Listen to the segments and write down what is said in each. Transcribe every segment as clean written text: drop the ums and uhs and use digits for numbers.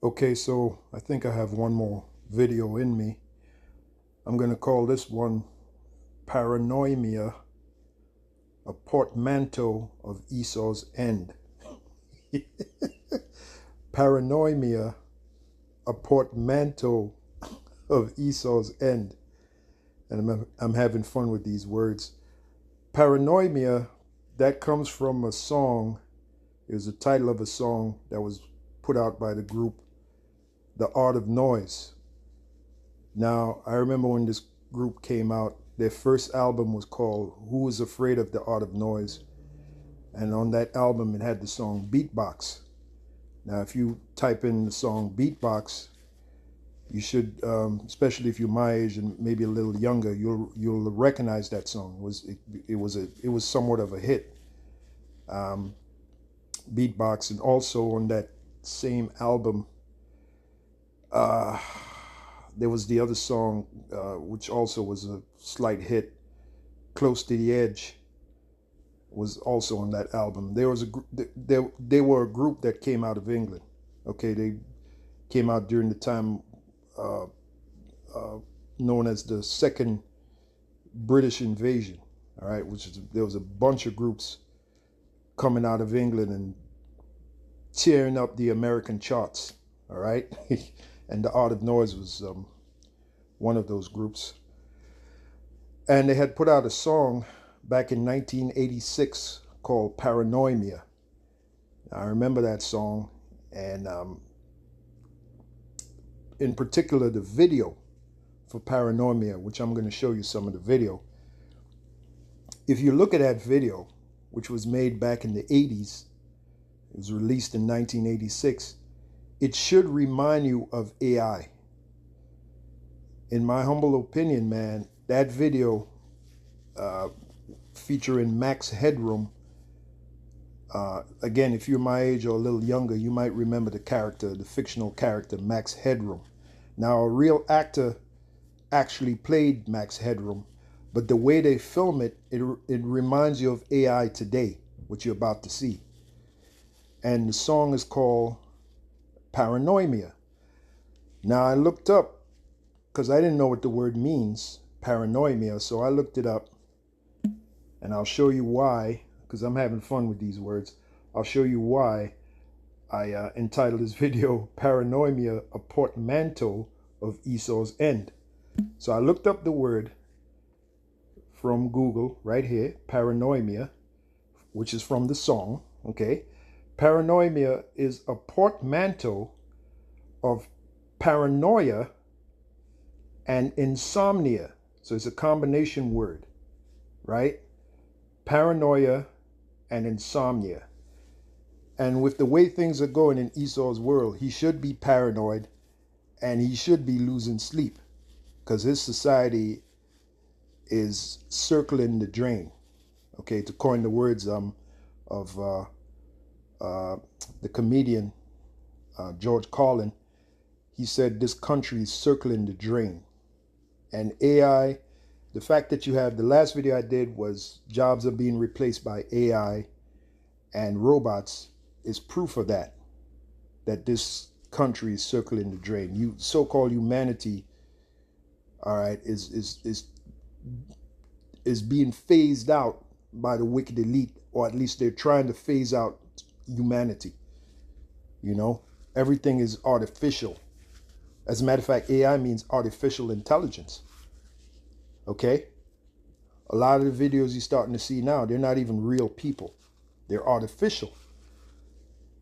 Okay, so I think I have one more video in me. I'm going to call this one Paranoimia, a portmanteau of Esau's end. Paranoimia, a portmanteau of Esau's end. And I'm having fun with these words. Paranoimia, that comes from a song. It was the title of a song that was put out by the group The Art of Noise. Now, I remember when this group came out, their first album was called Who Is Afraid of the Art of Noise? And on that album, it had the song Beatbox. Now, if you type in the song Beatbox, you should, especially if you're my age and maybe a little younger, you'll recognize that song. It was somewhat of a hit. Beatbox, and also on that same album, there was the other song, which also was a slight hit, Close to the Edge, was also on that album. There was they were a group that came out of England. Okay, they came out during the time known as the Second British Invasion. All right, there was a bunch of groups coming out of England and tearing up the American charts. All right. And the Art of Noise was one of those groups. And they had put out a song back in 1986 called Paranoimia. I remember that song, and in particular the video for Paranoimia, which I'm going to show you some of the video. If you look at that video, which was made back in the 80s, it was released in 1986, it should remind you of AI. In my humble opinion, man, that video featuring Max Headroom, again, if you're my age or a little younger, you might remember the fictional character Max Headroom. Now, a real actor actually played Max Headroom, but the way they film it reminds you of AI today, what you're about to see. And the song is called Paranoimia. Now, I looked up, because I didn't know what the word means, paranoimia, so I looked it up, and I'll show you why, because I'm having fun with these words. I'll show you why I entitled this video Paranoimia, a portmanteau of Esau's end. So I looked up the word from Google right here, paranoimia, which is from the song, okay? Paranoimia is a portmanteau of paranoia and insomnia. So it's a combination word, right? Paranoia and insomnia. And with the way things are going in Esau's world, he should be paranoid and he should be losing sleep, because his society is circling the drain. Okay, to coin the words of the comedian George Carlin, he said this country is circling the drain. And AI, the fact that you have, the last video I did was jobs are being replaced by AI and robots, is proof of that this country is circling the drain. You so-called humanity, all right, is being phased out by the wicked elite, or at least they're trying to phase out humanity. You know, everything is artificial. As a matter of fact, AI means artificial intelligence. Okay? A lot of the videos you're starting to see now, they're not even real people. They're artificial.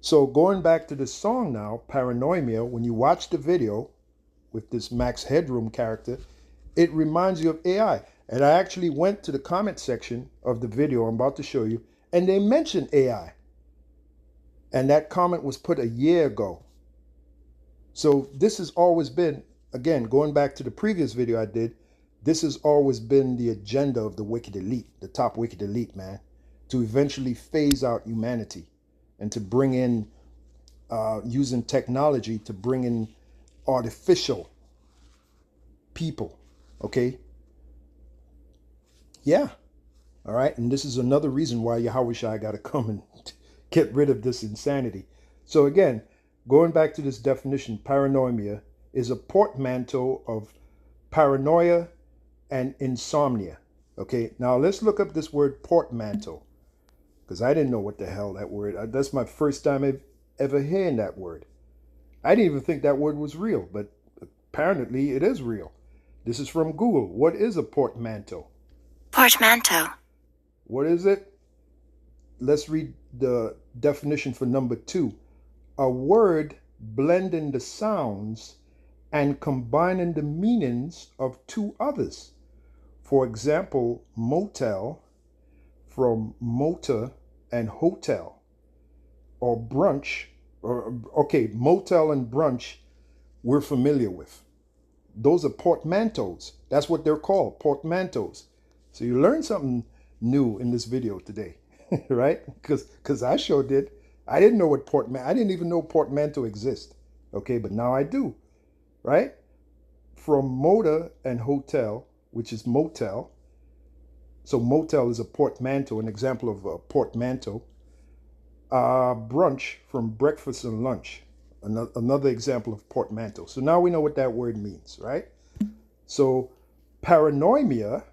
So going back to the song now, Paranoimia, when you watch the video with this Max Headroom character, it reminds you of AI. And I actually went to the comment section of the video I'm about to show you, and they mentioned AI. And that comment was put a year ago. So this has always been, again, going back to the previous video I did, this has always been the agenda of the wicked elite, the top wicked elite, man, to eventually phase out humanity and to bring in, using technology to bring in artificial people, okay? Yeah, all right, and this is another reason why Yahweh Shai got to come and get rid of this insanity. So again, going back to this definition, paranoimia is a portmanteau of paranoia and insomnia. Okay, now let's look up this word portmanteau, because I didn't know what the hell that word. That's my first time ever hearing that word. I didn't even think that word was real, but apparently it is real. This is from Google. What is a portmanteau? Portmanteau. What is it? Let's read the definition for number 2. A word blending the sounds and combining the meanings of two others. For example, motel from motor and hotel, or brunch, motel and brunch we're familiar with. Those are portmanteaus. That's what they're called, portmanteaus. So you learned something new in this video today, right? Because I sure did. I didn't know what I didn't even know portmanteau exists. Okay, but now I do, right? From motor and hotel, which is motel. So motel is a portmanteau, an example of a portmanteau. Brunch, from breakfast and lunch, another example of portmanteau. So now we know what that word means, right? So paranoimia,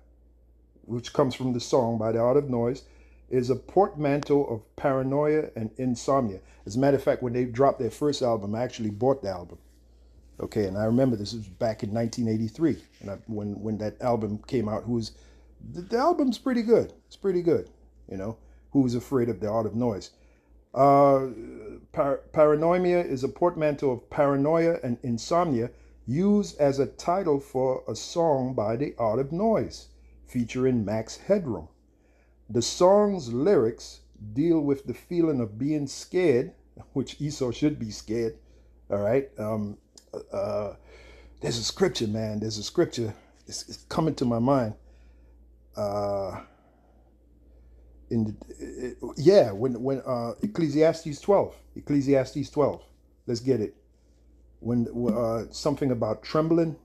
which comes from the song by The Art of Noise, is a portmanteau of paranoia and insomnia. As a matter of fact, when they dropped their first album, I actually bought the album. Okay, and I remember this was back in 1983, and when that album came out. The album's pretty good. It's pretty good, you know. Who's Afraid of the Art of Noise? Paranoimia is a portmanteau of paranoia and insomnia, used as a title for a song by The Art of Noise, featuring Max Headroom. The song's lyrics deal with the feeling of being scared, which Esau should be scared. All right. There's a scripture, man. There's a scripture. It's coming to my mind. When Ecclesiastes 12. Let's get it. When something about trembling.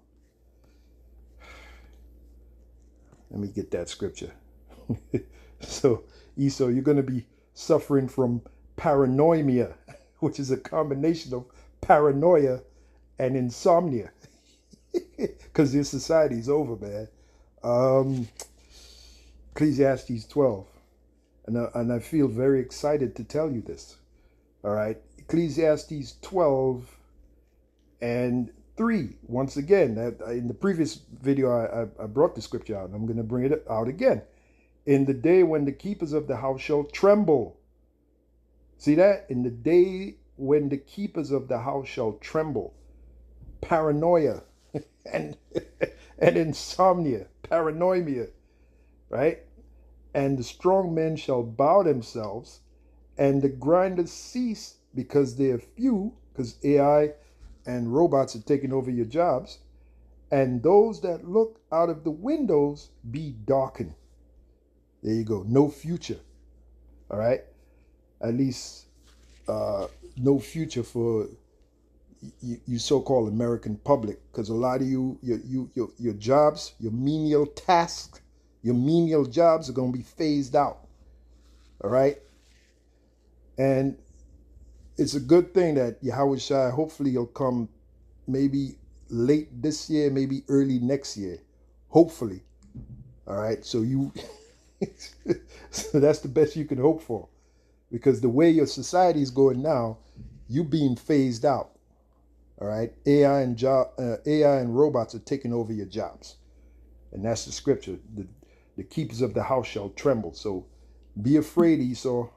Let me get that scripture. So, Esau, you're going to be suffering from paranoimia, which is a combination of paranoia and insomnia, because your society's over, man. Ecclesiastes 12. And I feel very excited to tell you this. All right. Ecclesiastes 12 and 3. Once again, in the previous video, I brought the scripture out, and I'm going to bring it out again. In the day when the keepers of the house shall tremble. See that? In the day when the keepers of the house shall tremble. Paranoia and insomnia. Paranoimia. Right? And the strong men shall bow themselves, and the grinders cease because they are few, because AI and robots are taking over your jobs, and those that look out of the windows be darkened. There you go. No future. All right? At least no future for you so-called American public, because a lot of your jobs, your menial tasks, your menial jobs are going to be phased out. All right? And it's a good thing that Yahweh Shai, hopefully he'll come maybe late this year, maybe early next year. Hopefully. All right? So so that's the best you can hope for. Because the way your society is going now, you being phased out. All right? AI and robots are taking over your jobs. And that's the scripture. The keepers of the house shall tremble. So be afraid, Esau.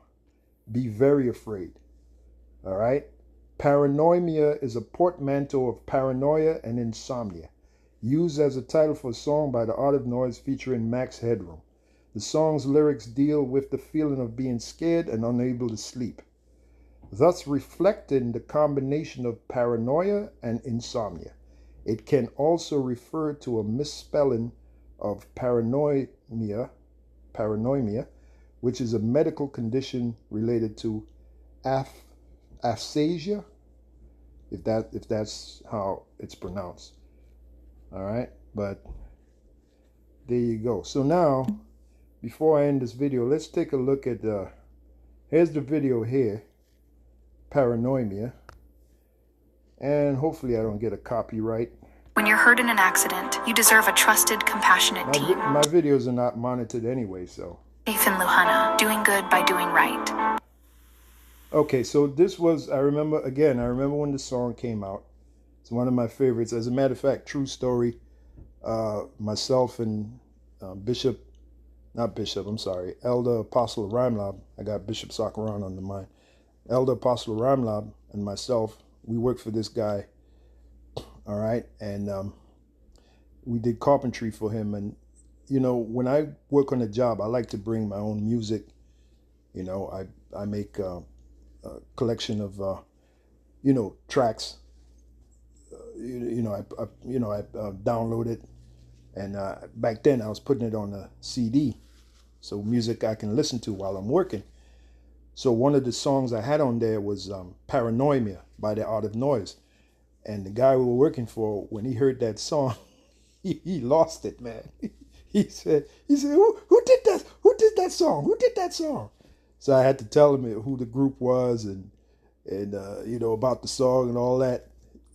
Be very afraid. All right? Paranoimia is a portmanteau of paranoia and insomnia, used as a title for a song by The Art of Noise featuring Max Headroom. The song's lyrics deal with the feeling of being scared and unable to sleep, thus reflecting the combination of paranoia and insomnia. It can also refer to a misspelling of paranoimia, which is a medical condition related to aphasia, if that's how it's pronounced. All right, but there you go. So now, before I end this video, let's take a look at here's the video here, Paranoimia, And hopefully I don't get a copyright. When you're hurt in an accident, you deserve a trusted, compassionate team. My videos are not monitored anyway, so. Faith in Luhana, doing good by doing right. Okay, so this was, I remember when the song came out. It's one of my favorites. As a matter of fact, true story, myself and Elder Apostle Ramlab, I got Bishop Sakaran on the mind. Elder Apostle Ramlab and myself, we worked for this guy, all right? And we did carpentry for him. And, you know, when I work on a job, I like to bring my own music. You know, I make a collection of, you know, tracks. I download it. And back then I was putting it on a CD. So music I can listen to while I'm working. So one of the songs I had on there was Paranoimia by the Art of Noise. And the guy we were working for, when he heard that song, he lost it, man. He said, who did that? Who did that song? Who did that song? So I had to tell him who the group was and you know, about the song and all that,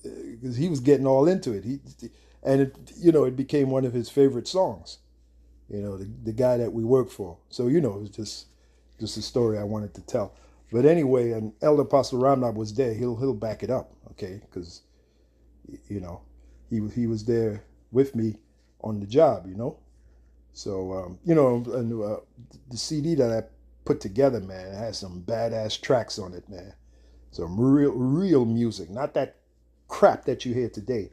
because he was getting all into it. It became one of his favorite songs. You know, the guy that we work for. So, you know, it was just a story I wanted to tell. But anyway, and Elder Apostle Ramnab was there. He'll back it up, okay? Because, you know, he was there with me on the job, you know? So, the CD that I put together, man, it has some badass tracks on it, man. Some real music, not that crap that you hear today.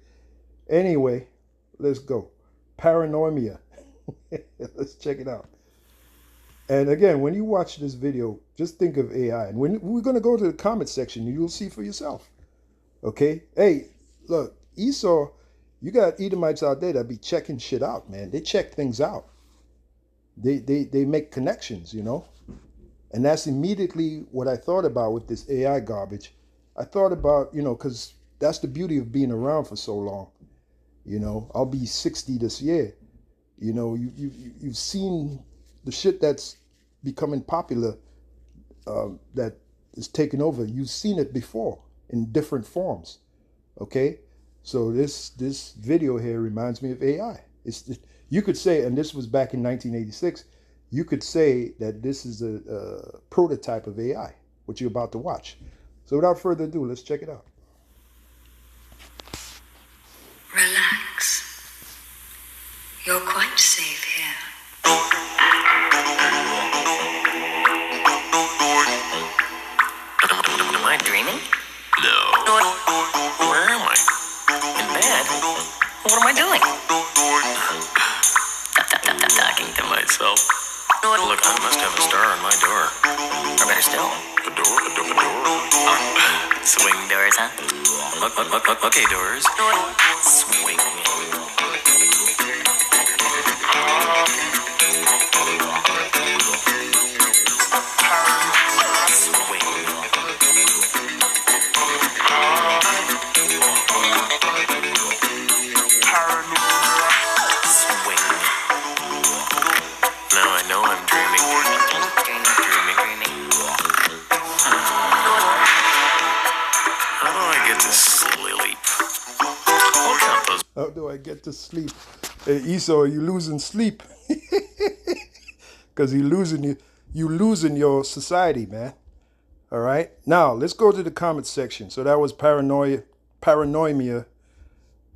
Anyway, let's go. Paranoimia. Let's check it out. And again, when you watch this video, just think of AI. And when we're going to go to the comment section, you'll see for yourself. Okay? Hey, look, Esau, you got Edomites out there that be checking shit out, man. They check things out. They make connections, you know? And that's immediately what I thought about with this AI garbage. I thought about, you know, because that's the beauty of being around for so long. You know, I'll be 60 this year. You know, you've seen the shit that's becoming popular, that is taking over. You've seen it before in different forms. Okay, so this video here reminds me of AI. You could say, and this was back in 1986. You could say that this is a prototype of AI, what you're about to watch. So without further ado, let's check it out. Relax. You're quite safe here. Am I dreaming? No. Where am I? In bed? What am I doing? Talking to myself. Look, I must have a star on my door. Or better still, a door. Swing doors, huh? Okay, doors. Swing. How do I get to sleep? Hey, Esau, are you losing sleep? Because you losing your society, man. All right. Now let's go to the comment section. So that was Paranoimia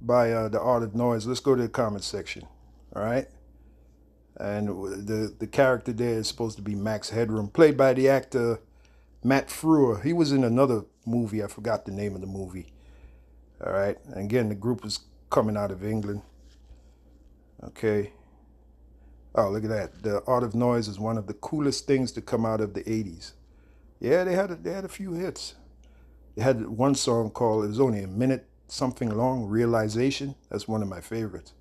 by the Art of Noise. Let's go to the comment section. All right. And the character there is supposed to be Max Headroom, played by the actor Matt Frewer. He was in another movie. I forgot the name of the movie. All right. And again, the group was coming out of England. Okay. Oh, look at that. The Art of Noise is one of the coolest things to come out of the 80s. Yeah, they had a few hits. They had one song called, it was only a minute something long, Realization. That's one of my favorites.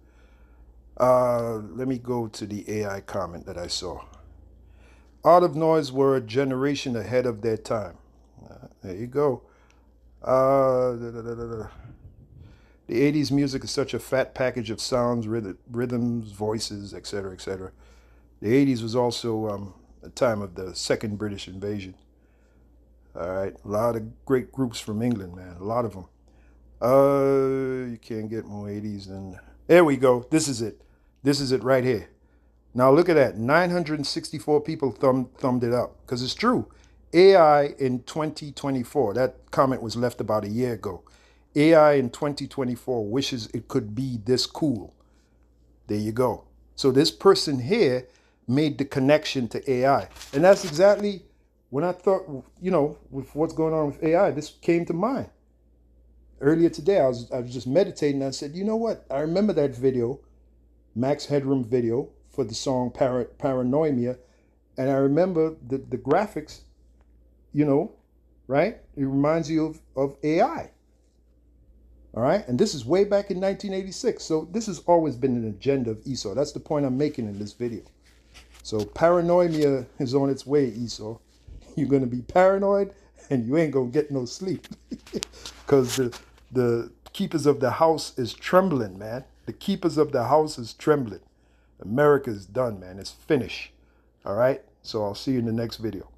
Let me go to the AI comment that I saw. Art of Noise were a generation ahead of their time. There you go. The 80s music is such a fat package of sounds, rhythms, voices, etc., etc. The 80s was also a time of the second British invasion. All right, a lot of great groups from England, man, a lot of them. You can't get more 80s than... There we go. This is it. This is it right here. Now look at that. 964 people thumbed it up. Because it's true. AI in 2024. That comment was left about a year ago. AI in 2024 wishes it could be this cool. There you go. So this person here made the connection to AI. And that's exactly when I thought, you know, with what's going on with AI, this came to mind. Earlier today, I was just meditating and I said, you know what? I remember that video, Max Headroom video for the song Paranoimia. And I remember the graphics, you know, right? It reminds you of AI. All right. And this is way back in 1986. So this has always been an agenda of Esau. That's the point I'm making in this video. So paranoia is on its way, Esau. You're going to be paranoid and you ain't going to get no sleep. Because the keepers of the house is trembling, man. The keepers of the house is trembling. America's done, man. It's finished. All right. So I'll see you in the next video.